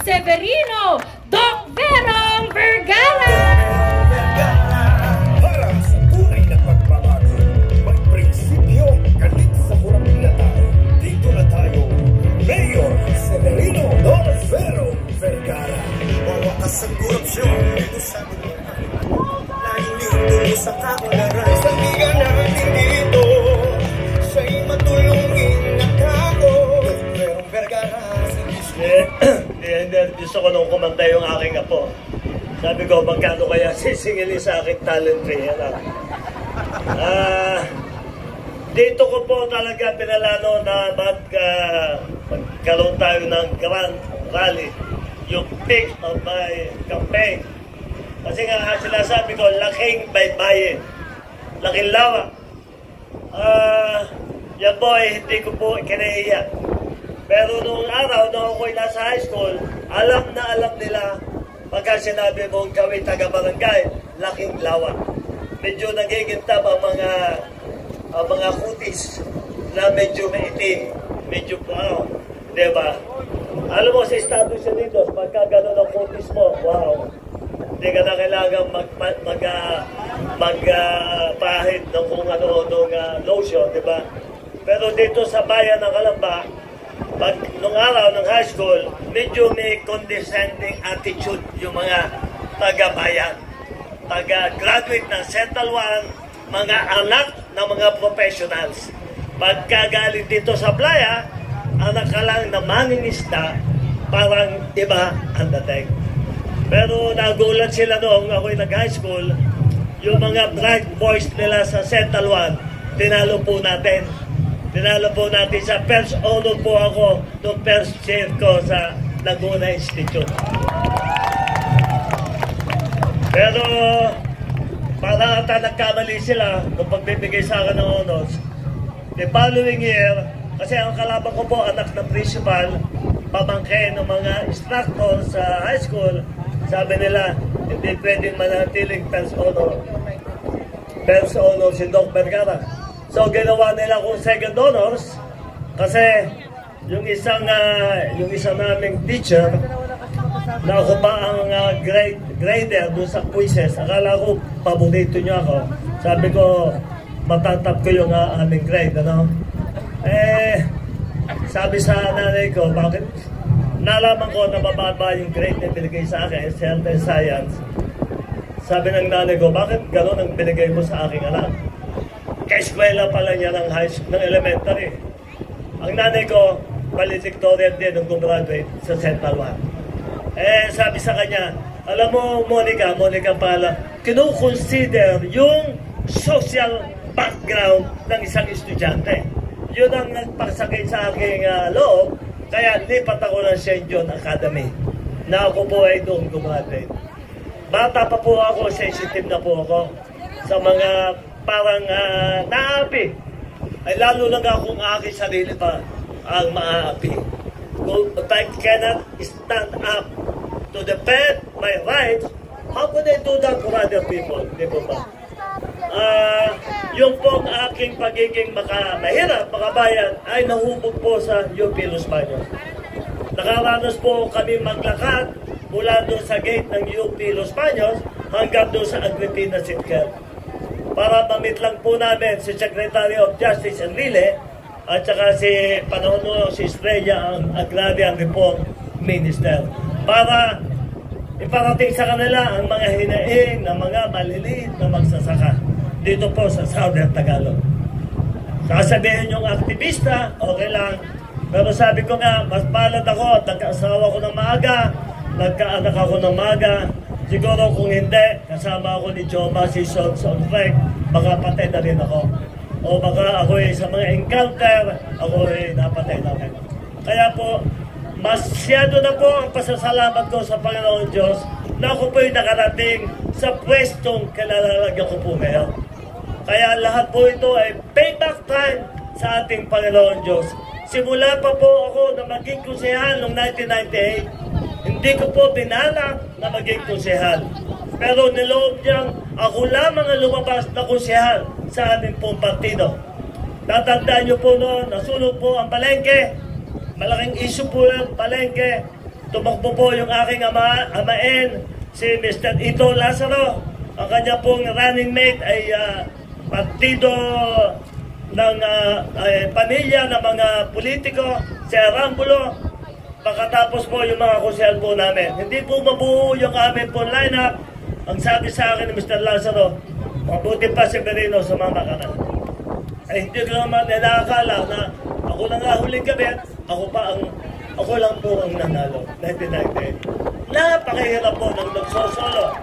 Severino Doc Verong Vergara. Para sa tunay na pagbabago, may prinsipyo, galit sa kurang tayo. Dito na tayo, Mayor Severino Doc Verong Vergara. Mawakas sa korupsyon, dito sa mga nahilito sa kapularan. Sa liga natin dito, siya'y matulungin na tao. Doc Verong Vergara. Gusto ko nung kumanta yung aking apo. Sabi ko, magkano kaya sisingilin sa aking talent fee? Dito ko po talaga pinalano na magkaroon tayo ng grand rally. Yung peak of my campaign. Kasi nga sinasabi ko, laking baybayin. Laking lawa. Yan po ay hindi ko po kinaiyak. Pero noong araw na ako'y nasa high school, alam na alam nila pagka sinabi mong gawin taga-barangay, laking lawa. Medyo nagigintab ang mga kutis na medyo maitim, medyo brown, diba? Alam mo, sa Estados Unidos, pagka gano'n ang kutis mo, wow, hindi ka na kailangan magpahid ng kung ano-ano lotion, diba? Pero dito sa bayan ng Calamba, nung araw ng high school, medyo may condescending attitude yung mga taga-bayan. Taga-graduate ng Central 1, mga anak ng mga professionals. Pagkagaling dito sa playa, anak ka lang na mangingisda, parang iba ang dating. Pero nagulat sila noong ako'y nag-high school, yung mga bright boys nila sa Central 1, tinalo po natin. Tinalo po natin sa first honor po ako noong first year ko sa Laguna Institute. Pero parang ata nagkamali sila kung pagbibigay sa akin ng honors. The following year, kasi ang kalaban ko po anak ng principal, pamangkin ng mga instructor sa high school, sabi nila, hindi pwedeng manatiling first honor. First honor si Doc Vergara. So ginawa nila kung second honors kasi yung isang naming teacher na ako pa ang grader doon sa quizzes. Akala ko paborito niya ako. Sabi ko matatap ko yung aming grade, ano? Sabi sa nanay ko, bakit? Nalaman ko na mababa yung grade na binigay sa akin, health and science. Sabi ng nanay ko, bakit gano'n ang binigay mo sa aking anak? Ka-eskwela pala niya ng elementary. Ang nanay ko, valedictorian din nung gumraduate sa Central 1. Sabi sa kanya, alam mo, Monica pala, kinukonsider yung social background ng isang estudyante. Yun ang nagpasakit sa aking loob, kaya lipat ako ng St. John Academy na ako po ay doon gumraduate. Bata pa po ako, sensitive na po ako sa mga parang naapi. Ay lalo lang akong aking sarili pa ang maapi. If I cannot stand up to defend my rights, how could I do that for other people? Di ba ba? Yung pong aking pagiging mahirap, makabayan, ay nahubog po sa UP Los Baños. Nakaranas po kami maglakad mula doon sa gate ng UP Los Baños hanggang doon sa Agripina Sitker. Para mamit lang po namin si Secretary of Justice Enrile at saka si panahon mo si Estrella, ang Agrarian Reform Minister, para iparating sa kanila ang mga hinaing ng mga maliliit na magsasaka dito po sa Southern Tagalog. Sasabihin yung aktivista, okay lang. Pero sabi ko nga, mas palad ako at nagkaasawa ko ng maaga, nagkaanak ako ng maaga. Siguro kung hindi, kasama ako ni Joma Season on Trek, baka patay na rin ako. O baka ako sa mga encounter, ako napatay na rin. Kaya po, masyado na po ang pasasalamat ko sa Panginoon Diyos na ako po'y nakarating sa pwestong kailalagyan ko po ngayon. Kaya lahat po ito ay payback time sa ating Panginoon Diyos. Simula pa po ako na maging konsehal noong 1998, hindi ko po binalak na maging konsehal. Pero niloob niyang ako lamang ang lumabas na konsehal sa ating pong partido. Tatandaan niyo po noon, nasunog po ang palengke. Malaking issue po yung palengke. tumakbo po yung aking amain, si Mr. Ito Lazaro. Ang kanya pong running mate ay partido ng pamilya ng mga politiko, si Arambulo. Pagkatapos po yung mga kusyal po namin. Hindi po mabuo yung aming po lineup. Ang sabi sa akin ni Mr. Lazaro, mabuti pa si Berino, sumama ka na. Ay hindi ko naman nakakala na ako na nga huling gabi, ako lang po ang nanalo. 1998. Napakahirap po ng nagsosolo.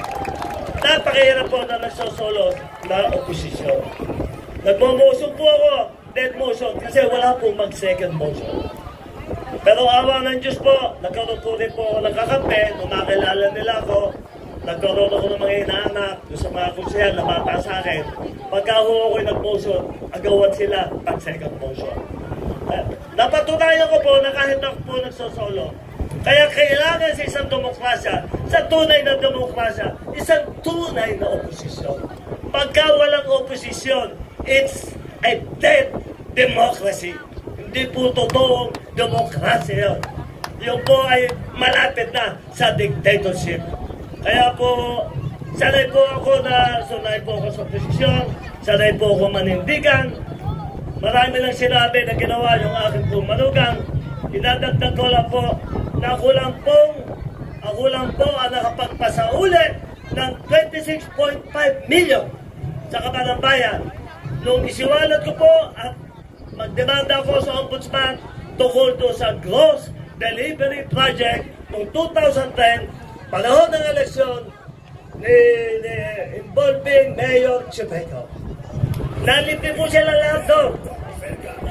Napakahirap po na nagsosolo na oposisyon. Nagmo-motion po ako, dead motion, kasi wala pong mag-second motion. Pero awa ng Diyos po, nagkaroon po rin po ako ng kakampi, nung nakilala nila ako, nagkaroon ako ng mga inaanak, doon sa mga kunsehal na bata sa akin. Pagka ako'y nag-motion, agawan sila pag second motion. Napatunayan ko po na kahit ako po nagsosolo, kaya kailangan sa isang demokrasya, sa tunay na demokrasya, isang tunay na oposisyon. Pagka walang oposisyon, it's a dead democracy. Hindi po totoong demokrasya yun. Yung po ay malapit na sa dictatorship. Kaya po, sanay po ako sa oposisyon, sanay po ako manindigan. Marami lang sinabi na ginawa yung aking pong manugang. Idadagdag ko lang po na ako lang po ang nakapagpasaulit ng 26.5 million sa Kabanang Bayan. Nung isiwalat ko po at magdemanda ko sa Ombudsman tungkol to sa gross delivery project noong 2010, panahon ng eleksyon involving Mayor Chepeco. Nalipi po sila lahat doon.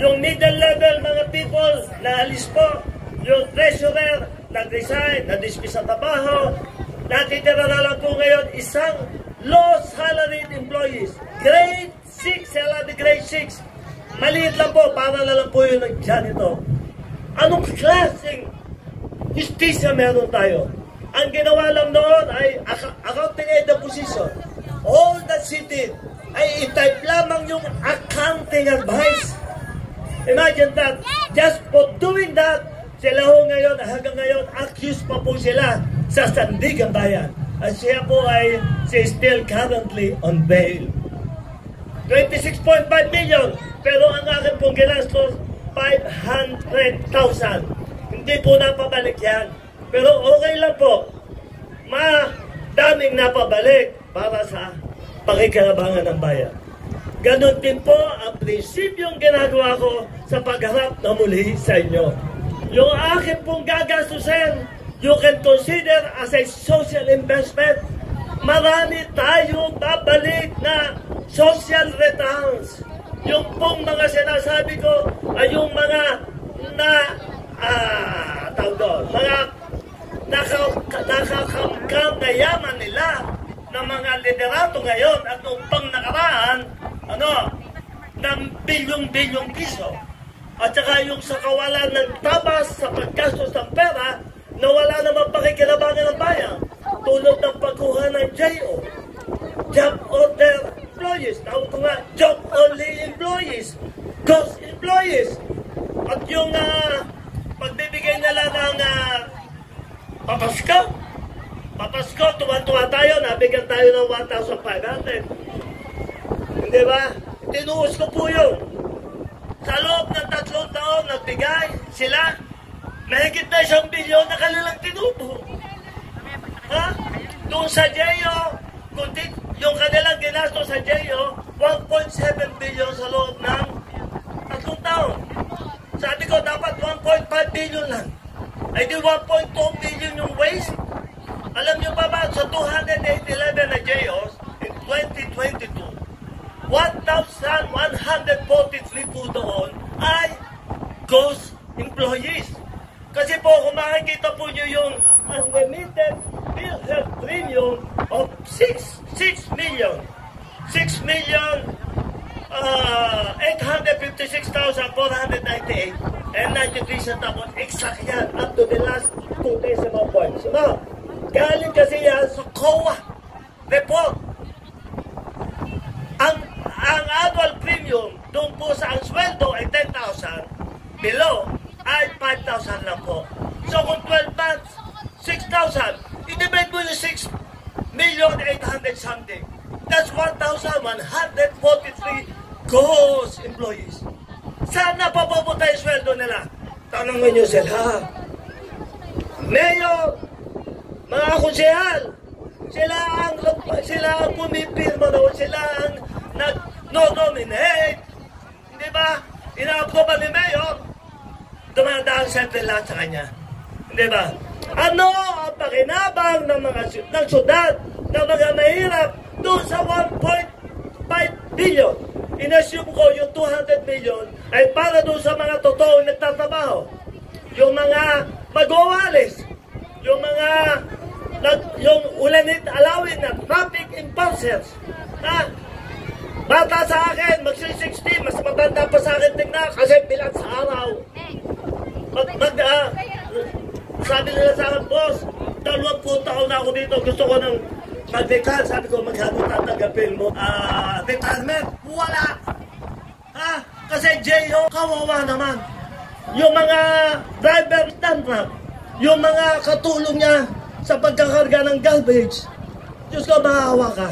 Yung middle level mga people, naalis po. Yung treasurer, nag-resign, na-dismiss sa trabaho. Natitira na lang po ngayon isang low salaried employees. Grade 6, sila di grade 6. Maliit lang po, para na lang po yung nag-janito. Anong klaseng justisya meron tayo? Ang ginawa lang noon ay accounting aid position. All that she did ay itype lamang yung accounting advice. Imagine that. Just for doing that, sila ho ngayon, hanggang ngayon, accused pa po sila sa Sandigan Bayan. At siya po ay still currently on bail. 26.5 million. Pero ang akin pong ginastos, 500,000. Hindi po napabalik yan. Pero okay lang po. Daming napabalik para sa pakikinabangan ng bayan. Ganon din po ang prinsipyong ginagawa ko sa pagharap na muli sa inyo. Yung akin pong gagastusin, you can consider as a social investment. Marami tayong babalik na social returns. Yung pong mga sinasabi ko ay yung mga nakakamkam na yaman nila ng mga liderato ngayon at noong pang nakaraan, ng bilyong-bilyong piso. At saka yung sa kawalan ng tabas sa paggastos ng pera na wala naman pakikinabangan ng bayan. Tulad ng pagkuha ng JO, Job Order Employees. Tawag ko nga, Job Only Employees, Ghost Employees. At yung pagbibigay nila ng papasko, tuwa-tuwa tayo, nabigyan tayo ng 1,500. Hindi ba? Tinuos ko po yun. Sa loob ng 3 taon, nagbigay sila, mahigit na 1 bilyon na kanilang tinubo. Ha? Doon sa JO, yung kanilang ginasto sa JO, 1.7 billion sa loob ng 3 taon. Sabi ko, dapat 1.5 billion lang. Ay di 1.2 billion yung waste. Alam nyo ba ba, sa 211 na JOs in 2022, 1,143 po doon ay ghost employees. Kasi po, kung makikita po nyo yung unlimited PhilHealth premium of 6 million. 6,856,498 and 93 centavos. Exact yan up to the last 2 decimal points. Galing kasi yan sa COA report. Ang annual premium doon po sa ang sweldo ay 10,000, below ay 5,000 lang po. So kung 12 months, i-divide mo yung 6,800,000 something. That's 1,143 gross employees. Saan na papapunta yung sweldo nila? Tanongin nyo sila. Mayor, mga konsehal, sila ang pumipirma doon, sila ang nag-nominate. Hindi ba? Ina-approve ni Mayor, dumadaan siyempre lahat sa kanya. Hindi ba? Ano ang pakinabang ng syudad, ng mga mahirap doon sa 1.5 billion? Inassume ko yung 200 million ay para doon sa mga totoong nagtatrabaho. Yung mga mag-uwalis, yung mga yung ulanit alawin na traffic enforcers. Bata sa akin, mag-16, mas matanda pa sa akin tingnan kasi bilang sa araw. Sabi nila sa akin, boss, 20 taon na ako dito, gusto ko ng mag-retire. Sabi ko, magkano tatanggapin mo? Retirement? Wala! Kasi J.O. kawawa naman. Yung mga driver ng truck, yung mga katulong niya sa pagkakarga ng garbage, Diyos ko, mahawa ka.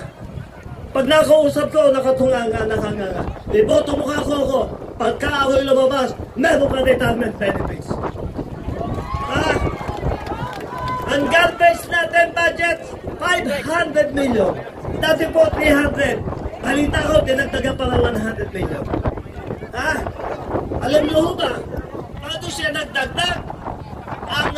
Pag nakausap ko, nakatunganga, nakanganga. Iboto mo ka ako. Pagka ako'y lumabas, meron ka retirement benefits. Ang garbage natin budget, 500 million. Dati po, 300. Balita ko, dinagdagan pa ng 100 million. Alam niyo ba, paano siya nagdagdag? Ang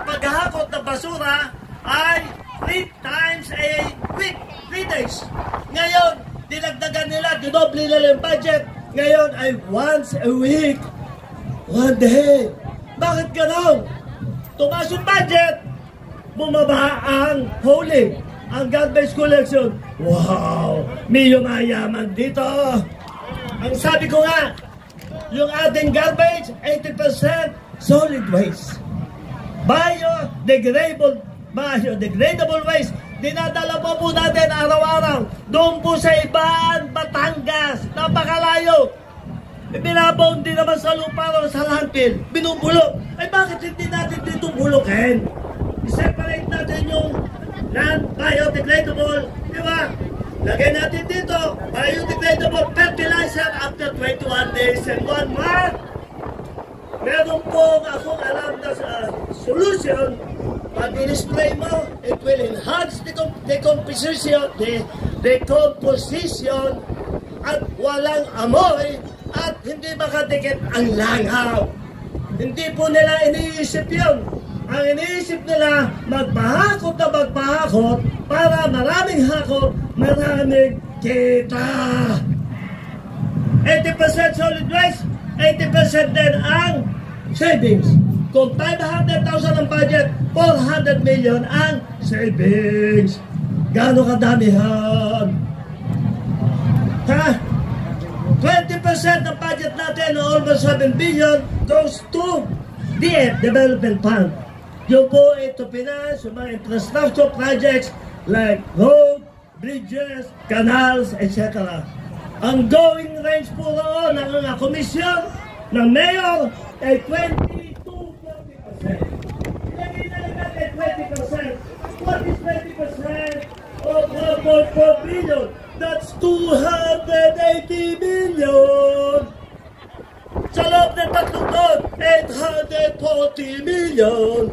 paghahakot ng basura ay 3 times a week, 3 days. Ngayon, dinagdagan nila, dinoble nila yung budget. Ngayon ay once a week, 1 day. Bakit gano'n? Tumaas yung budget, bumaba ang hauling, ang garbage collection. Wow! May yumayaman dito. Ang sabi ko nga, yung ating garbage, 80% solid waste. Biodegradable waste, dinadala po natin araw-araw. Doon po sa Iban, Batangas, napakalayo. Binabaon din naman sa lupa o sa landfill, binubulok. Ay bakit hindi natin dito bulukin? I-separate natin yung non-biodegradable, di ba? Lagay natin dito, biodegradable fertilizer after 21 days and 1 month. Meron po akong alam na solution. Pag in-spray mo, it will enhance the decomposition at walang amoy at hindi makadikit ang langaw. Hindi po nila iniisip yun. Ang iniisip nila, magpahakot na magpahakot para maraming hakot, maraming kita. 80% solid waste, 80% din ang savings. Kung 500,000 ang budget, 400 million ang savings. Gano'ng kadamihan? 20% ng budget natin, almost 7 billion, goes to DF, Development Fund. Yung po ito finance, yung mga infrastructure projects like road, bridges, canals, etc. Ang going range po roon ng komisyon ng mayor ay 20 to 40%. Ilagay na lang natin 20%. What is 20% of 1.4 billion? That's 280 million. Sa loob ng tatlong taon, 840 million.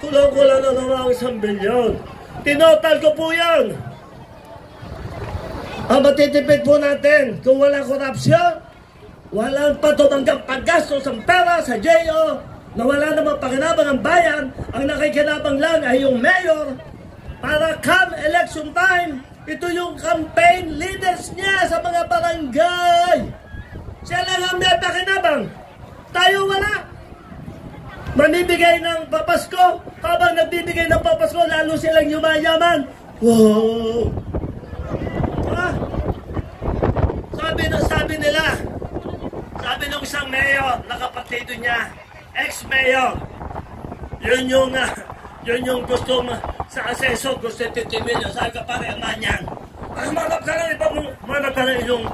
Kulang-kulang na naman 1 billion. Tinotal ko po yan. Ang matitipid po natin, kung walang korupsyon, walang patumanggap paggastos ng pera sa JO, na wala namang pakinabang ang bayan, ang nakikinabang lang ay yung mayor, para come election time, ito yung campaign leaders niya sa mga barangay. Siya lang ang may pakinabang. Tayo wala. Manibigay ng papasko, habang nagbibigay ng papasko, lalo silang yumayaman. Wow! Sabi nila, sabi ng isang mayor, nakapatido niya, ex-mayor, yun yung gusto sa aseso, gusto 50 million, sabi ka pare, aman yan. Manap ka na yung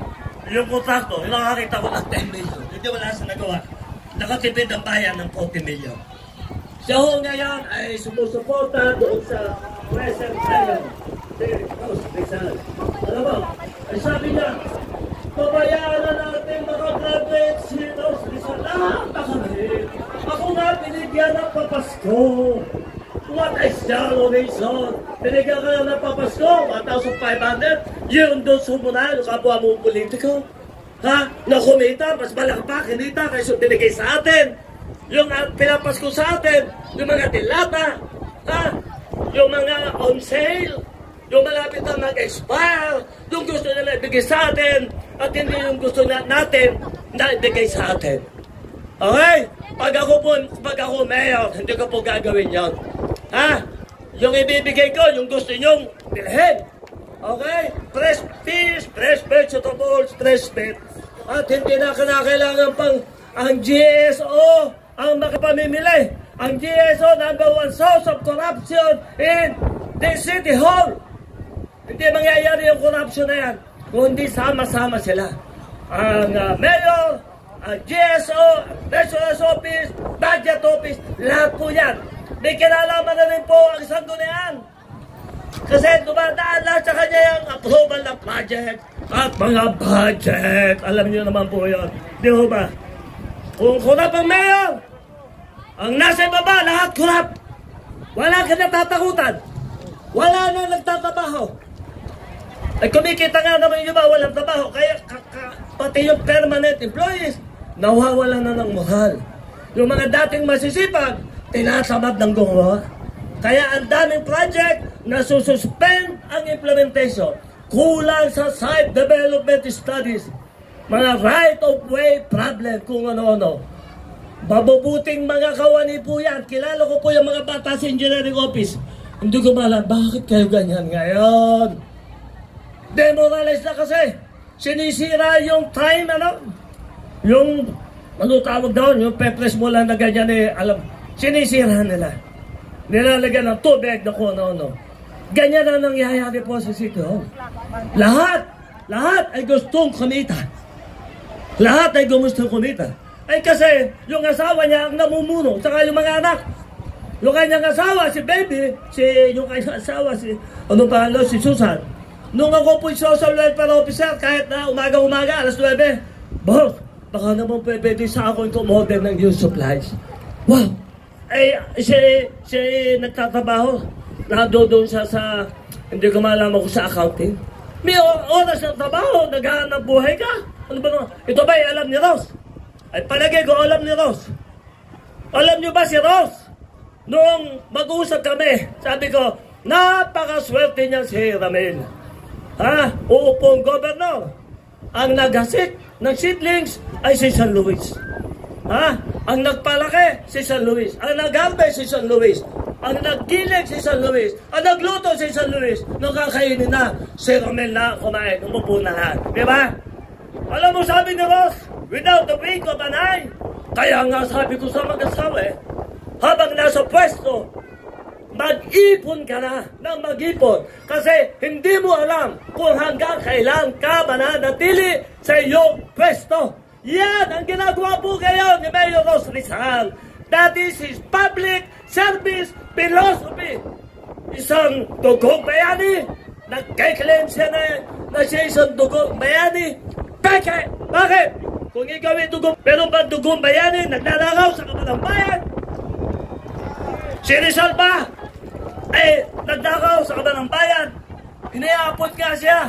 kontrakto, yung nakakita ko ng 10 million, hindi wala sa nagawa. Nakatipid ang bayan ng 40 million. Siya ho ngayon ay sumusuporta doon sa President Tayo. Alam mo, ay sabi niya, pabayaan na natin makagraduate si Rose Rizal. Baka rin. Ako nga binigyan ng papasko. What is donation? Binigyan ka ng papasko, 1,500. Yun doon sumunay, kapwa mo politiko. Ha? Na kumita, mas malaki pa, kinita, kaysa binigay sa atin. Yung pinapasko sa atin, yung mga dilata, ha? Yung mga on sale, yung malapit na mag-expire, yung gusto nila ibigay sa atin, at hindi yung gusto natin na ibigay sa atin. Okay? Pag ako mayor, hindi ko po gagawin yon. Ha? Yung ibibigay ko, yung gusto nyong bilhin. Okay? Fresh fish, fresh vegetables, fresh meat. At hindi na kailangan pang ang GSO ang makapamimili. Ang GSO, #1 source of corruption in the City Hall. Hindi mangyayari yung corruption na yan kung hindi sama-sama sila. Ang mayor, ang GSO, National Office, Budget Office, lahat po yan. May kinalaman na rin po ang sanggunian. Kasi dumadaan lahat sa kanya yung approval ng project at mga budget. Alam niyo naman po yun. Di ho ba? Kung kurap ang mayor, ang nasa ibaba, lahat kurap. Wala ka natatakutan. Wala na nagtatabaho. Ay kumikita nga naman yung iba, walang trabaho. Kaya pati yung permanent employees, nawawala na ng mahal. Yung mga dating masisipag, tinatamad ng gumawa. Kaya ang daming project na sususpend ang implementation. Kulang sa site development studies. Mga right-of-way problem kung ano-ano. Mabubuting mga kawani po yan. Kilala ko po yung mga bata sa engineering office. Hindi ko malam, bakit kayo ganyan ngayon? Demoralize na kasi. Sinisira yung time, yung, tawag doon, yung pepres mo lang na ganyan sinisira nila. Nilalagyan ng tubig na kung ano-ano. Ganyan na nangyayari po sa City Hall. Lahat ay gustong kumita. Lahat ay gustong kumita. Ay kasi, yung asawa niya ang namumuno, saka yung mga anak. Yung kanyang asawa, si Baby, yung kanyang asawa, si Susan. Nung ako po social welfare officer, kahit na umaga-umaga, alas 9, boss, baka naman pwede sa ako yung model ng new supplies. Wow! Ay, siya nagtatrabaho. Doon siya sa, hindi ko malaman ko sa accounting. May oras ng trabaho, naghahanap buhay ka. Ano ba naman? Ito ba alam ni Ross? Ay palagay ko alam ni Ross. Alam niyo ba si Ross? Noong mag-uusap kami, sabi ko, napakaswerte niya si Ramil. Ha? Uupong governor. Ang naghasik ng seedlings ay si San Luis. Ha? Ang nagpalaki si San Luis. Ang nagambay si San Luis. Ang naggilig si San Luis. Ang nagluto si San Luis. Nung kakainin na, si Romel na kumain. Umupo na lahat. Diba? Alam mo sabi ni Ross, without the wink of an eye. Kaya nga sabi ko sa mag-asawa habang nasa pwesto, mag-ipon ka na ng mag-ipon. Kasi hindi mo alam kung hanggang kailan ka mananatili sa iyong pwesto. Yan ang ginagawa po ngayon ni Mayor Rose Rizal. That is his public service philosophy. Isang dugong bayani, nagkiklaim siya na siya isang dugong bayani. Peke! Bakit? Kung ikaw ay dugong, pero ba dugong bayani, nagnanakaw sa kapalang bayan? Si Rizal ba? Ay, nagnakaw sa kapalang bayan. Iniapot nga siya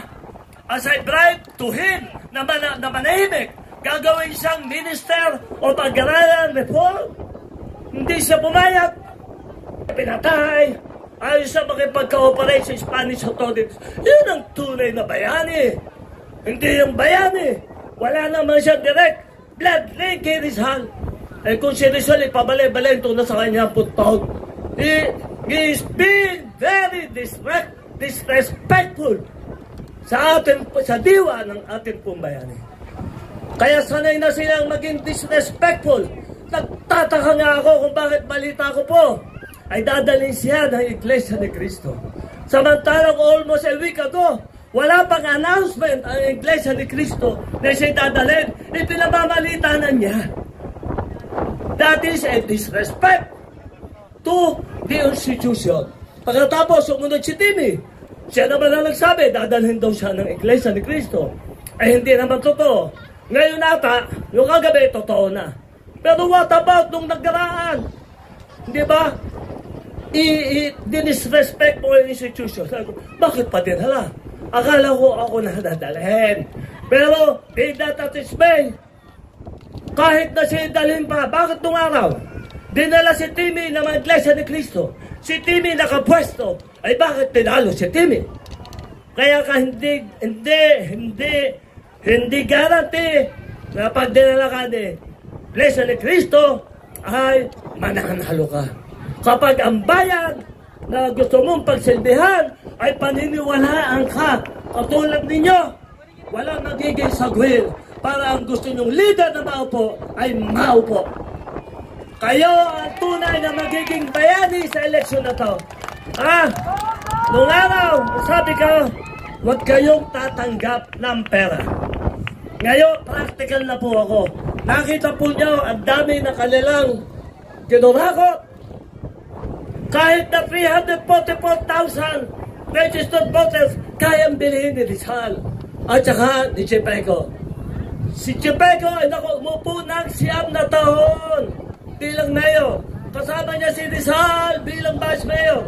as I bribe to him na manahimik. Gagawin siyang Minister o Pag-aralan Reform. Hindi siya pumayag. Pinatay. Ayaw siya makipag-cooperate sa Spanish authorities. Yun ang tunay na bayani. Hindi yung bayani. Wala naman siya direct blood link kay Rizal. Eh kung si Rizal ipabalay-balay ito na sa kanyang puntog. He is being very disrespectful sa diwa ng ating pong bayani. Kaya sanay na silang maging disrespectful. Nagtataka nga ako kung bakit balita ko po ay dadalhin siya ng Iglesia ni Cristo. Samantalang almost a week ago, wala pang announcement ang Iglesia ni Cristo na siya dadalhin. Ipinamamalitanan niya. That is a disrespect to the institution. Pagkatapos, sumunod si Timmy. Siya naman ang nagsabi, dadalhin daw siya ng Iglesia ni Cristo. Ay hindi naman totoo. Ngayon ata, yung kagabi, totoo na. Pero what about nung nagdaraan? Hindi ba? Dinisrespect mo yung institution. Bakit pa dinala? Akala ko ako nadadalhin. Pero, di datatismay. Kahit na siya dalhin pa, bakit nung araw? Dinala si Timmy ng Iglesia ni Cristo. Si Timmy nakapwesto. Ay bakit tinalo si Timmy? Kaya ka hindi guarantee na pag dinala ka ni Iglesia ni Cristo ay mananalo ka. Kapag ang bayan na gusto mong pagsilbihan ay paniniwalaan ka, katulad ninyo, walang magiging sagwil para ang gusto nyong leader na maupo ay maupo. Kayo ang tunay na magiging bayani sa eleksyon na to. Nung araw, sabi ko, huwag kayong tatanggap ng pera. Ngayon, practical na po ako. Nakita po niyo, ang dami na kanilang kinurakot. Kahit na 344,000 registered voters, kayang bilhin ni Rizal. At saka ni Chepeco. Si Chepeco ay umupo ng 9 na taon bilang mayor. Kasama niya si Rizal bilang vice mayor.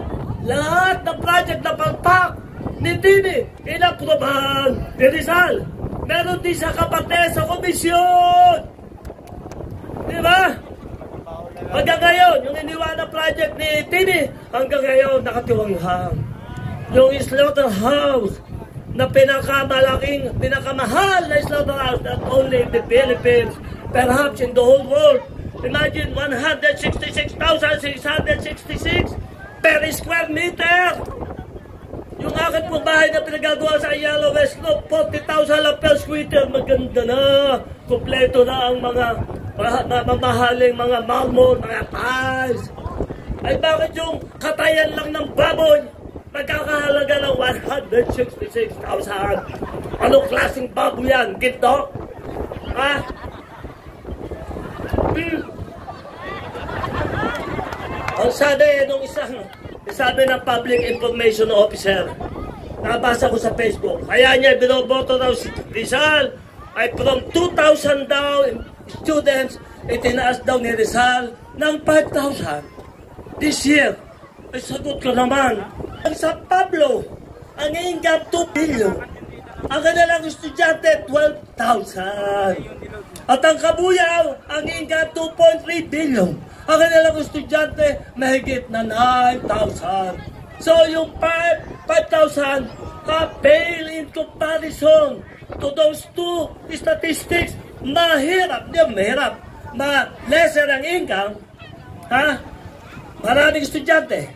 Lahat ng project na palpak ni Timmy, inaprobahan ni Rizal. Meron din siya kapatid sa komisyon. Diba? Hanggang ngayon, yung iniwan project ni Timmy, hanggang ngayon nakatiwanghang. Yung slaughterhouse na pinakamahal na slaughterhouse, not only in the Philippines, perhaps in the whole world. Imagine 166,666 per square meter. Yung akin pong bahay na pinagagawa sa Yellow West Loop, 40,000 lang per square meter. Maganda na. Kompleto na ang mga mamahaling mga marmol, mga tiles. Ay bakit yung katayan lang ng baboy nagkakahalaga ng 166,000? Anong klaseng baboy yan? Ginto? Ang sabi nung sabi ng public information officer, nabasa ko sa Facebook, kaya niya binoboto daw si Rizal ay from 2,000 daw students, itinaas daw ni Rizal ng 5,000 this year. Ay sagot ko naman, ang San Pablo, ang income 2 billion. Ang kanilang estudyante, 12,000. At ang Kabuyaw, ang income 2.3 billion. Ang kanilang estudyante, mahigit na 9,000. So yung 5,000, ka-pale in comparison to those two statistics, mahirap. Lesser ang income, maraming estudyante.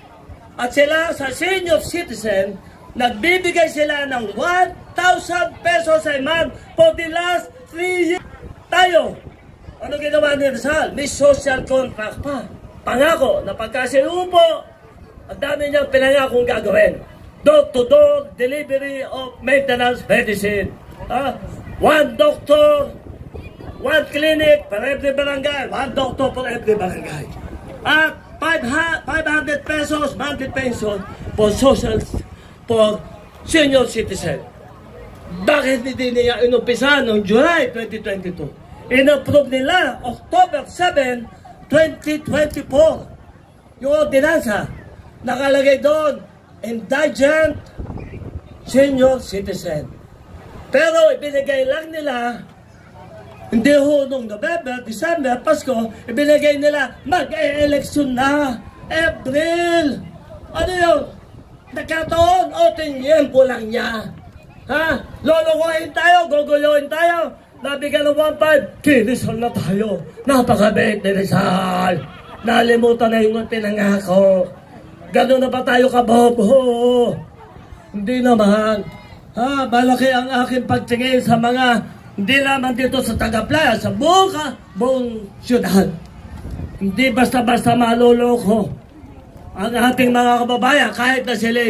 At sila sa senior citizen, nagbibigay sila ng 1,000 pesos a month for the last 3 years. Tayo, ano ginawa ni Rizal? May social contract pa. Pangako na pagkasinupo, ang dami niyang pinangakong gagawin. Door-to-door delivery of maintenance medicine. 1 doctor, 1 clinic for every barangay. 1 doctor for every barangay. At 500 pesos monthly pension for senior citizen. Bakit hindi niya inumpisa noong July 2022? In-approve nila October 7, 2024. Yung ordinansa, nakalagay doon, indigent senior citizen. Pero ibinigay lang nila, hindi ho noong November, December, Pasko, ibinigay nila, mag-e-eleksyon na, April. Ano yun? Nagkataon o tinyempo lang niya? Lolokohin tayo, guguluhin tayo. Nabigyan ng 1.5, kinisal na tayo. Napakabait ni Rizal. Nalimutan na yung pinangako. Gano'n na ba tayo kabobo? Hindi naman. Malaki ang aking pagtingin sa mga, hindi naman dito sa Tagaplaya, sa buong syudad. Hindi basta-basta maloloko ang ating mga kababayan, kahit na sila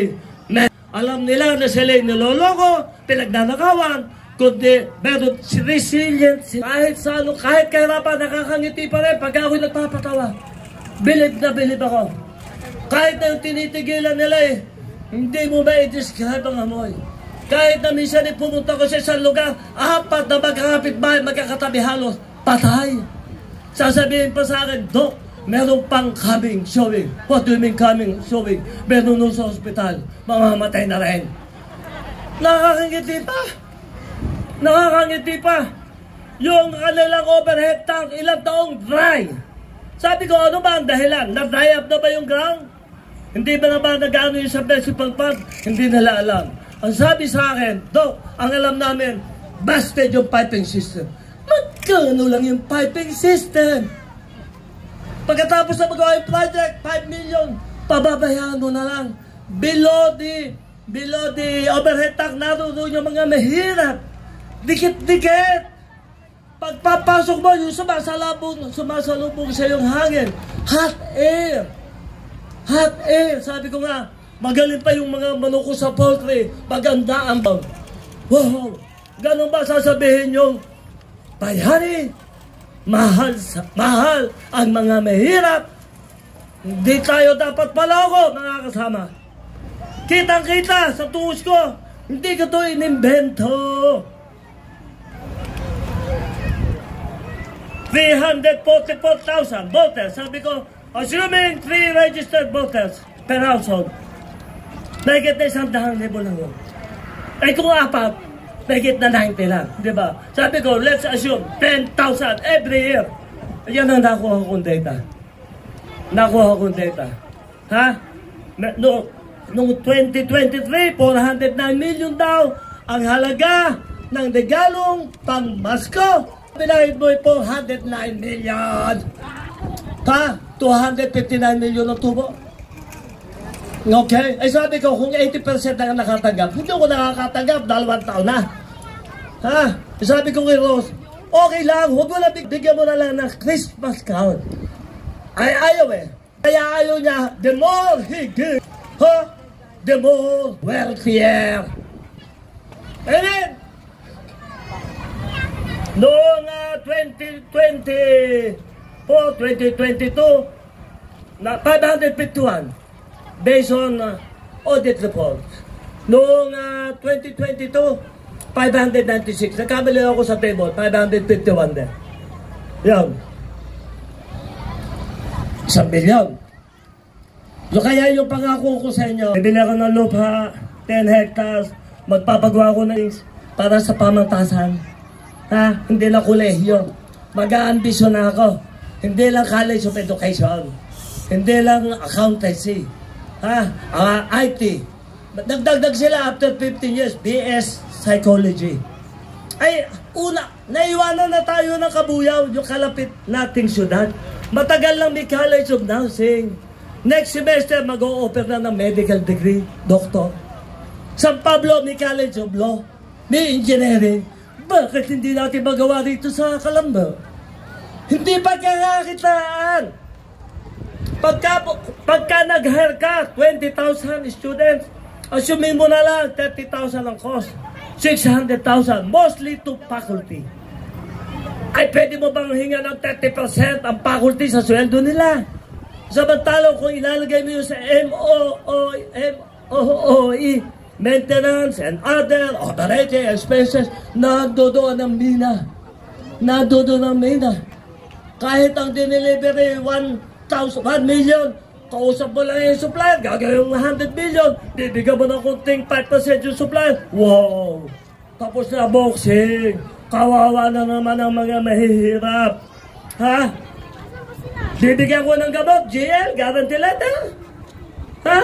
alam nila na sila niloloko, pinagnanakawan, kundi meron si resilient, kahit sa kahit kahirapan, nakakangiti pa rin pag ako'y nagpapatawa. Bilib na bilib ako. Kahit na yung tinitigilan nila eh, hindi mo ba i-describe ang amoy? Kahit na minsan pumunta ko sa isang lugar, 4 na magkakapit-bahay, magkakatabi halos, patay. Sasabihin pa sa akin, Dok, meron pang coming showing. What do you mean coming showing? Meron nun sa ospital, mamamatay na rin. Nakakangiti pa. Nakakangiti pa. Yung kanilang overhead tank, ilang taong dry. Sabi ko, ano ba ang dahilan? Na-dry up na ba yung ground? Hindi ba naman nag-ano yung submersible pump? Hindi nila alam. Ang sabi sa akin, Dok, ang alam namin, busted yung piping system. Magkano lang yung piping system? Pagkatapos na magawa yung project, 5 million, pababayaan mo na lang. Below the overhead tank, naroon yung mga mahirap. Dikit-dikit. Pagpapasok mo, yung sumasalubong sa yung hangin. Hot air. Hot air. Sabi ko nga, magaling pa yung mga manuko sa poultry. Maganda ang bang. Wow! Ganun ba sasabihin yung bayani? Mahal ang mga mahirap. Hindi tayo dapat paloko, mga kasama. Kitang-kita sa tuos ko, hindi ko ito inimbento. 344,000 voters. Sabi ko, assuming 3 registered voters per household, nagigit na 100,000 lang yun. Ay kung 4, nagigit na 90 lang. Diba? Sabi ko, let's assume 10,000 every year. Yan ang nakuha kong data. Nakuha kong data. Ha? Noong 2023, 409 million daw ang halaga ng regalong pang-Masko. Pinahid mo 409 million. Ha? 259 million ang tubo. Okay? Ay sabi ko, kung 80% na nakatanggap, hindi ako nakakatanggap, 2 taon na. Ha? Ay sabi ko kay Rose, okay lang, huwag mo na bigyan mo na lang ng Christmas count. Ay ayaw eh. Kaya ayaw niya, the more he gives, the more wealthier. And then, noong 2022, na 551, based on audit report. Noong 2022, 596. Nagkamali ako sa table, 551 din. Yan. 1 billion. So kaya yung pangako ko sa inyo, bibili ako ng lupa, 10 hectares, magpapagawa ko ng para sa pamantasan. Ha? Hindi lang kolehiyo. Mag-aambisyon na ako. Hindi lang College of Education. Hindi lang accountancy. Ha? IT. Nagdagdag sila after 15 years. BS Psychology. Ay, una, naiwanan na tayo ng Kabuyaw, yung kalapit nating syudad. Matagal lang may College of Nursing. Next semester, mag-o-offer na ng medical degree, doctor. San Pablo, may College of Law. May engineering. Bakit hindi natin magawa dito sa Calamba? Hindi pagkakakitaan. Pagka nag-hire ka, 20,000 students, assuming mo na lang 30,000 ang cost. 600,000, mostly to faculty. Ay, pwede mo bang hinga ng 30% ang faculty sa sweldo nila? Samantalang kung ilalagay mo yun sa MOE, maintenance and other operating expenses, nadodoon ng mina. Nadodoon ng mina. Kahit ang dinelivery 1 million, kausap mo lang yung supplier, gagawin mo 100 million, bibigyan mo ng kunting 5% yung supplier. Wow! Tapos na boxing. Kawawa na naman ang mga mahihirap. Ha? Bibigyan ko ng gamot, GL, guarantee letter. Ha?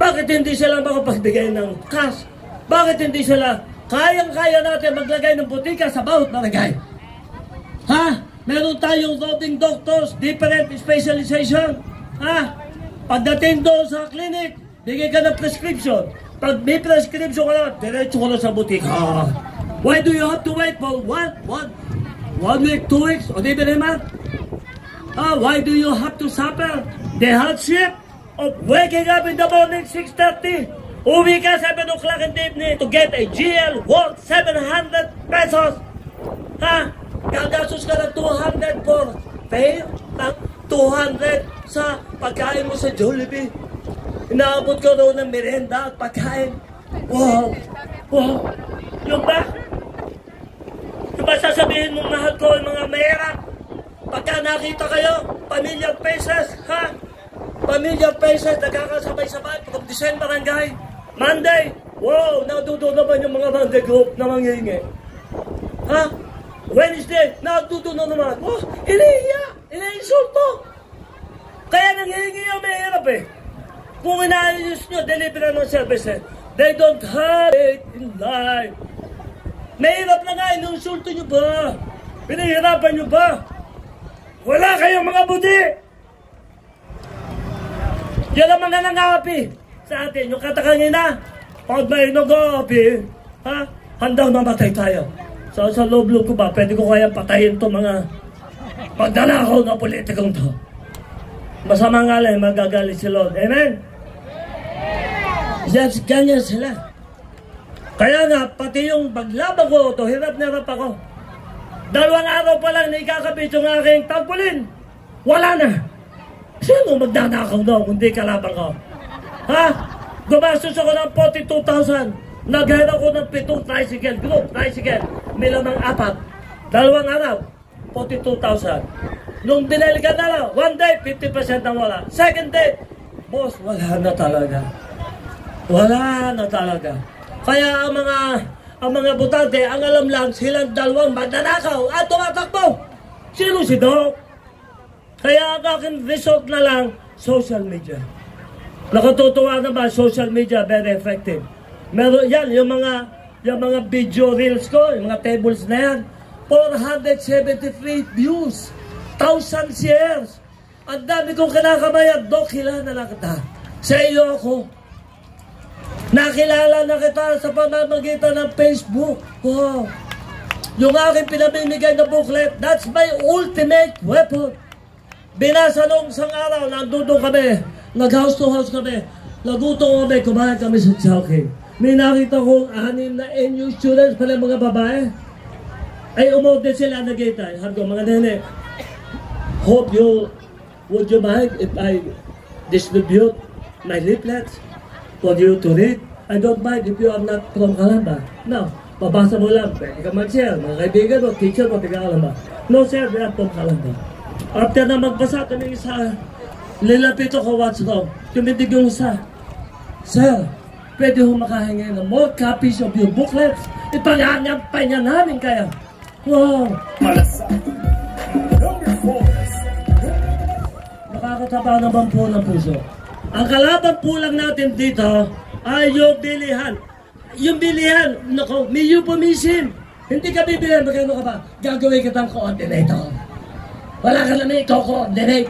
Bakit hindi sila makapagbigay ng cash? Bakit hindi sila kayang-kaya natin maglagay ng butika sa bawat barangay? Ha? Meron tayong roving doctors, different specialization. Ha? Pagdating doon sa clinic, bigay ka ng prescription. Pag may prescription ka na, diretso ka na sa butika. Why do you have to wait for 1 week, 2 weeks, or even a month? Why do you have to suffer the hardship of waking up in the morning 6:30, uwi ka 7 o'clock in the evening to get a GL worth 700 pesos? Ha? Gagastos ka ng 200 for pay? 200 sa pagkain mo sa Jollibee? Inaabot ko doon ng merienda at pagkain. Wow! Wow! Yung ba? Yung ba sasabihin mong mahal ko yung mga mahirap? Pagka nakita kayo, pamilyang pesos, ha? Pamilyang pesos, nagkakasabay-sabay, pagkabdisen barangay. Monday, wow! Natuto naman yung mga Monday group na manghihingi. Ha? Wednesday, natuto na naman. Oh, inihiya! Iniinsulto! Kaya nanghihingi yung mahirap eh. Kung inaayos nyo, deliver ng services, they don't have it in life. Mahirap na nga, inunsulto nyo ba? Pinahirapan nyo ba? Wala kayong mga buti! Yan ang mga nangapi sa atin. Yung katakangina, pag may nag-aapi, ha? Handang mamatay tayo. So sa loob-loob ko ba, pwede ko kayang patayin to mga pagdanakaw na politikong to. Masama nga lang, magagalit si Lord. Amen? Yes, ganyan sila. Kaya nga, pati yung paglabang ko ito, hirap na hirap ako. 2 araw pa lang na ikakabit yung aking tagpulin. Wala na. Sino magdanakaw daw kung di kalabang ko? Ha? Gumastos ako ng 42,000. Nag-hire ako ng 7 tricycle, group tricycle. May lamang 4. 2 araw, 42,000. Nung binalikan na lang, 1 day, 50% ang wala. Second day, boss, wala na talaga. Wala na talaga. Kaya ang mga butante, ang alam lang, silang 2 magnanakaw at tumatakbo. Sino si Doc? Kaya ang aking result na lang, social media. Nakatutuwa naman, social media, very effective. Meron yan, yung mga video reels ko, yung mga tables na yan, 473 views, 1,000 shares. Ang dami kong kinakabayan, Doc, kilala na kita. Sa iyo ako. Nakilala na kita sa pamamagitan ng Facebook. Wow. Yung aking pinamimigay na booklet, that's my ultimate weapon. Binasa nung isang araw, nandun kami, nag-house to house kami, nagutom kami, kumain kami sa Chowking. May nakita kong 6 na NU students pala mga babae. Ay umorder sila na gitay. Sabi ko, mga nene, would you mind if I distribute my leaflets for you to read? I don't mind if you are not from Calamba. No, babasa mo lang. Pwede ka mag-share. Mga kaibigan mo, teacher mo, tiga Calamba. No sir, we are from Calamba. After na magbasa kami isa, lilapit ako what's wrong. Tumitig yung isa. Sir, pwede ho makahingi ng more copies of your booklets. Ipangangapay niya namin kaya. Wow! Nakakataba naman po ng puso. Ang kalaban po lang natin dito ay yung bilihan. Yung bilihan, naku, may euphemism. Hindi ka bibilihan, magkano ka ba? Gagawin kitang coordinator. Wala ka na may co-coordinate.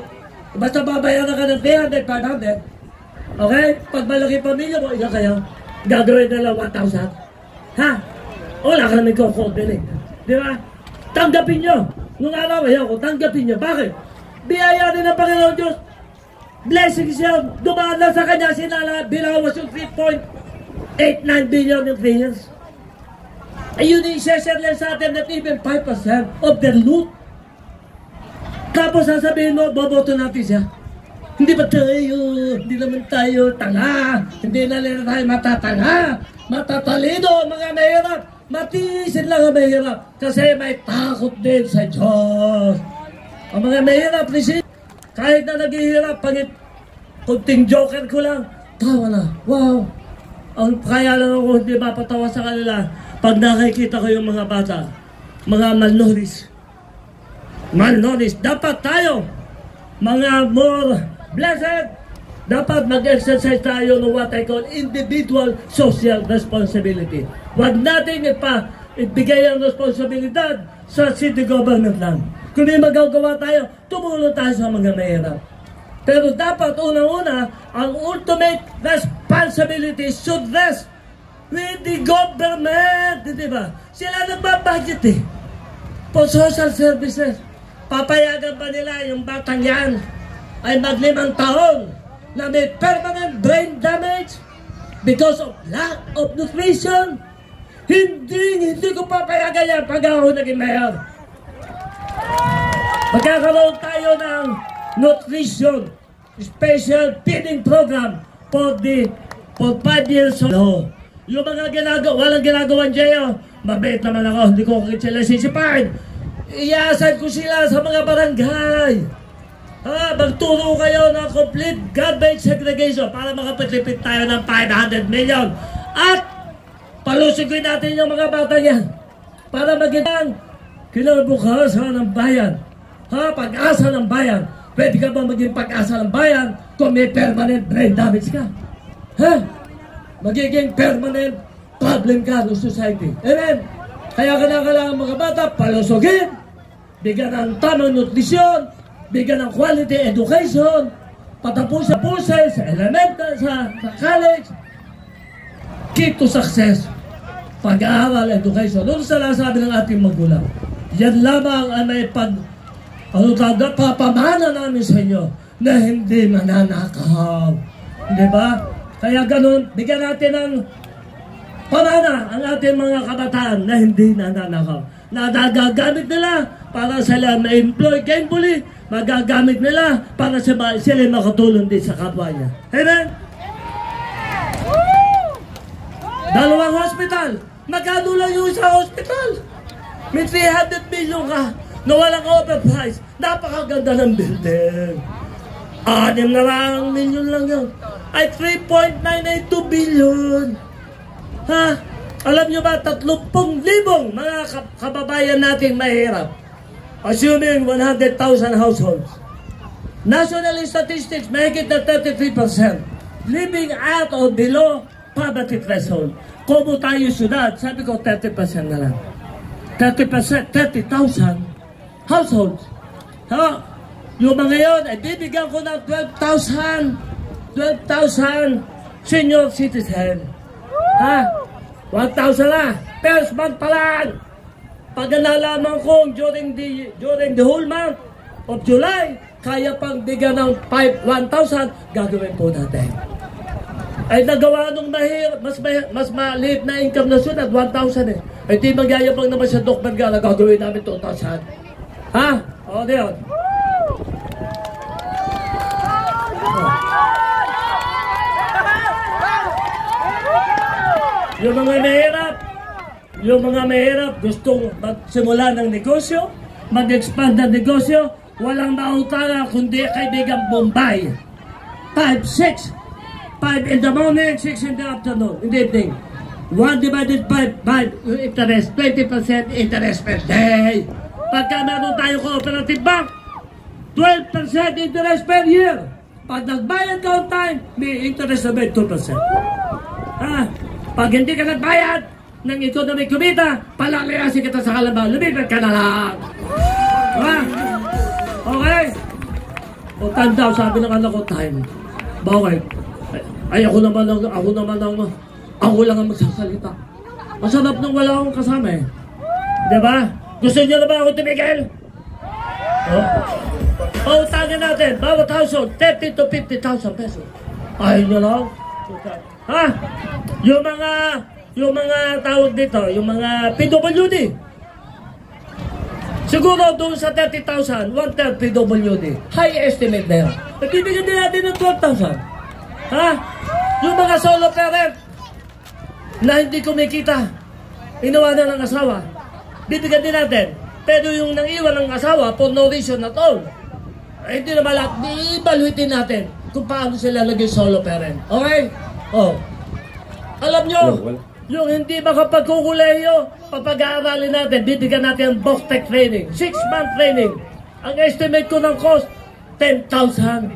Basta babayaran ka ng 300, 500. Okay? Pag malaki pamilya mo, ikaw kayo, gagawin na lang 1,000. Ha? Wala ka na may co-coordinate. Di ba? Tanggapin nyo. Nung araw, ayaw ko, tanggapin nyo. Bakit? Biyaya rin ng Panginoon Diyos. Blessing siya. Dumaan lang sa kanya, sinala, binawas yung 3.89 billion in 3 years. Ayun yung i-share lang sa atin that even 5% of their loot. Tapos sasabihin mo, boboto natin siya. Hindi ba tayo, hindi naman tayo tanga, hindi na rin tayo matatanga, matatalino, mga mahirap. Matiisin lang ang mahirap kasi may takot din sa Diyos. Ang mga mahirap, kahit na naghihirap, pangit, kunting joker ko lang, tawa na, wow. Ang kaya lang ako hindi mapatawa sa kanila pag nakikita ko yung mga bata, mga malnourished. Dapat tayo, mga more blessed, dapat mag-exercise tayo ng what I call individual social responsibility. Huwag natin ibigay ang responsibilidad sa city government lang. Kung may magagawa tayo, tumulong tayo sa mga mahirap. Pero dapat unang-una, ang ultimate responsibility should rest with the government. Di ba? Sila nagbabudget for social services. Papayagan pa nila yung batang yan ay mag-5 taon na may permanent brain damage because of lack of nutrition. Hindi ko papayagan yan pag ako naging mayor. Magkakaroon tayo ng nutrition special feeding program for 5 years old. Yung mga walang ginagawa dyan, mabait naman ako, hindi ko sila sisipain. Iyasan ko sila sa mga barangay. Magturo kayo ng complete garbage segregation para makapagtipid tayo ng 500 million. At palusugin natin yung mga bata yan para maging kinabukasan ng bayan. Pag-asa ng bayan. Pwede ka ba maging pag-asa ng bayan kung may permanent brain damage ka? Magiging permanent problem ka ng society. Amen? Kaya kailangan mga bata palusugin, bigyan ng tamang nutrisyon, bigyan ng quality education, patapusin sa elementary, sa college. Key to success, pag-aaral, education. Doon sa sabi ng ating magulang, yan lamang ang may papamana namin sa inyo na hindi mananakaw. Di ba? Kaya ganun, bigyan natin ng pamana ang ating mga kabataan na hindi nananakaw. Na nagagamit nila para sila ma-employ gainfully, magagamit nila para sila makatulong din sa kapwa niya. Amen? Dalawang hospital. Magkano lang yung sa hospital? May 300 million ka na walang overprice. Napakaganda ng building. 6 million lang yun. Ay 3.982 billion. Alam nyo ba, 30,000 mga kababayan natin mahirap. Assuming 100,000 households. National statistics, mahigit na 33%. Living at or below poverty threshold. Kung tayo syudad, sabi ko 30% na lang. 30%, 30,000 households. Yung mga yun, ay bibigyan ko ng 12,000 senior citizen. 1,000 lang. First month pa lang. Pag nalaman ko during the whole month of July, kaya pang bigyan ng 1,000, gagawin po natin. Ay nagawa nung mas maliit na income na syudad, 1,000 eh. Ay di magyayabang naman sa Doktor Gala, gagawin namin 2,000. O, diyon. Yung mga mahirap, gustong magsimula ng negosyo, mag-expand ng negosyo, walang mautala kundi kaibigang Bombay. 5 in the morning, 6 in the afternoon, in the evening. 1 divided by 5 interest, 20% interest per day. Pagka meron tayo cooperative bank, 12% interest per year. Pag nagbayad ka on time, may interest na may 2%. Pag hindi ka nagbayad ng economic kumita, palalayasin kita sa kalabaw, lumipat ka na lang. Okay? O tanda, sabi ng anak ko, time. Bakit? Ay, ako lang ang magsasalita. Masarap nung wala akong kasama eh. Diba? Gusto nyo na ba ako tumigil? Pautangin natin, bawat household, 30 to 50,000 pesos. Ayun nyo lang. Yung mga tawag dito, yung mga PWD. Siguro doon sa 30,000, 1/3 PWD. High estimate na yan. Nagbibigyan din natin ng 12,000. Yung mga solo parent na hindi kumikita, iniwanan ng asawa, bibigyan din natin. Pero yung nang-iwan ng asawa for no reason at all, hindi naman lahat, i-evaluate natin kung paano sila naging solo parent. Okay? Alam nyo, yung hindi makapagkukuleyo, papag-aaralin natin, bibigyan natin ng BOCTEC training, 6-month training. Ang estimate ko ng cost, 10,000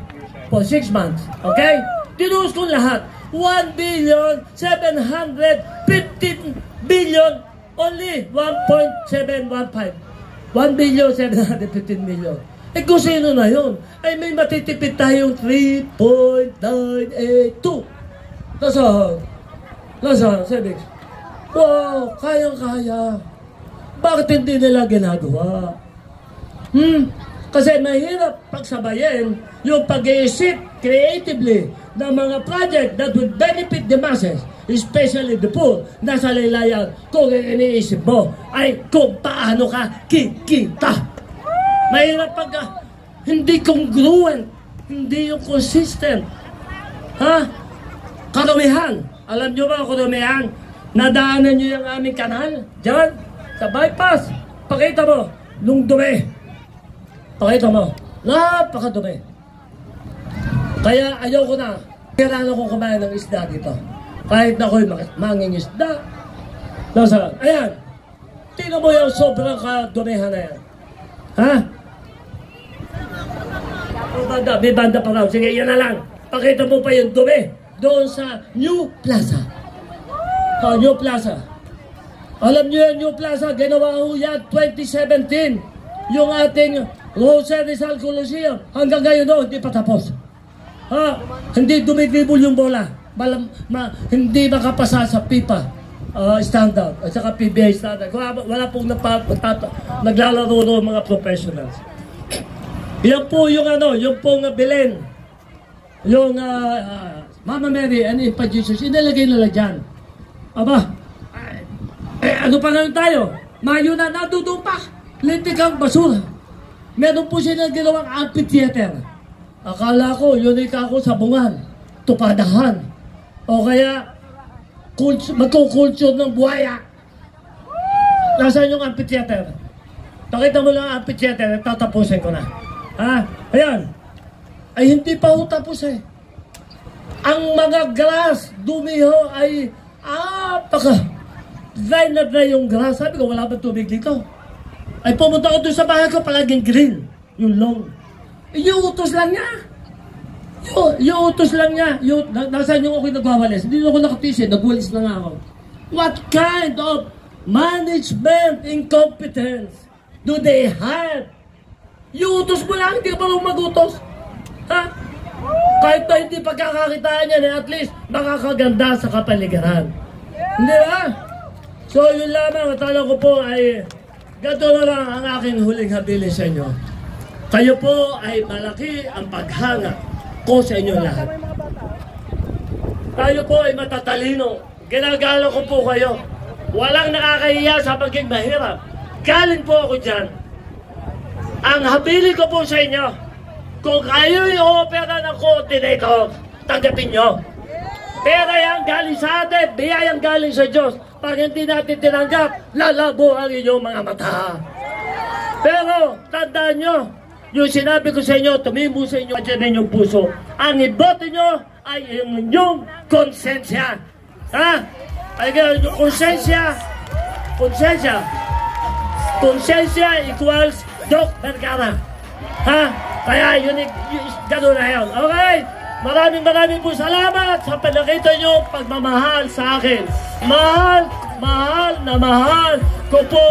for 6 months. Okay? Tinuus ko lahat. 1,715 billion, only 1.715. 1,715 million. Kung sino na yun? Ay may matitipid tayong 3.982. Nasaan? Savings. Wow, kayang-kaya. Bakit hindi nila ginagawa? Kasi mahirap pagsabayin yung pag-iisip creatively ng mga project that would benefit the masses, especially the poor. Nasa laylayan kung iniisip mo ay kung paano ka kikita. Mahirap pag hindi congruent, hindi yung consistent. Karumihan. Alam nyo ba, karumihan? Nadaanan nyo yung aming kanal. Diyan, sa bypass. Pakita mo, nung dumi. Pakita mo, napakadumi. Kaya ayaw ko na. Kailangan ko kumain ng isda dito. Kahit na ako'y manging isda. Nasaan? Ayan. Tingnan mo yung sobrang kadumihan na yan. Ha? May banda pa raw. Sige, yan na lang. Pakita mo pa yung dumi. Doon sa New Plaza. New Plaza. Alam niyo yung New Plaza, ginawa ho yan 2017. Yung ating Jose Rizal Coliseum. Hanggang ngayon hindi pa tapos. Hindi dumidribble yung bola. Hindi makapasa sa FIFA standard at saka PBA standard. Wala pong naglalaro ng mga professionals. Yan po yung yung pong Belen. Yung Mama Mary and Infant Jesus, inilagay nila dyan. Aba, ano pa ngayon tayo? Mayo na nadudupa. Lintik ang basura. Meron po sila ginawang amphitheater. Akala ko, unik ako sa bungan, tupadahan. O kaya, magkukulture ng buhaya. Nasaan yung amphitheater? Pakita mo lang ang amphitheater, tatapusin ko na. Ayan. Ay hindi pa ho tapos eh. Ang mga grass, dumi ho ay dry na dry yung grass. Sabi ko, wala ba tubig dito? Ay pumunta ko doon sa bahay ko, palaging green. Yung long. Yung utos lang niya. Yung utos lang niya. Nasaan yung ako'y nagwawalis? Hindi ako nakatisin, nagwalis na nga ako. What kind of management incompetence do they have? Yung utos mo lang, hindi ka parang magutos. Kahit na hindi pagkakakitaan yan, at least makakaganda sa kapaligiran. Hindi ba? So yun lamang, atala ko po ay gato na lang ang aking huling habilin sa inyo. Kayo po ay malaki ang paghanga ko sa inyo lahat. Tayo po ay matatalino. Ginagala ko po kayo. Walang nakakahiya sa pagiging mahirap. Galing po ako dyan. Ang habilin ko po sa inyo, kung kayo i-opera ng coordinator, tanggapin nyo. Pera yan galing sa atin, biyayang galing sa Diyos. Pag hindi natin tinanggap, lalabo ang inyong mga mata. Pero, tandaan nyo, yung sinabi ko sa inyo, tumimo sa inyo, dyan inyong puso. Ang iboto nyo ay inyong konsensya. Ay yung konsensya, konsensya equals Doc Vergara. Kaya yun, gano'n na yun. Okay? Maraming po salamat sa pinakita nyo pagmamahal sa akin. Mahal ko po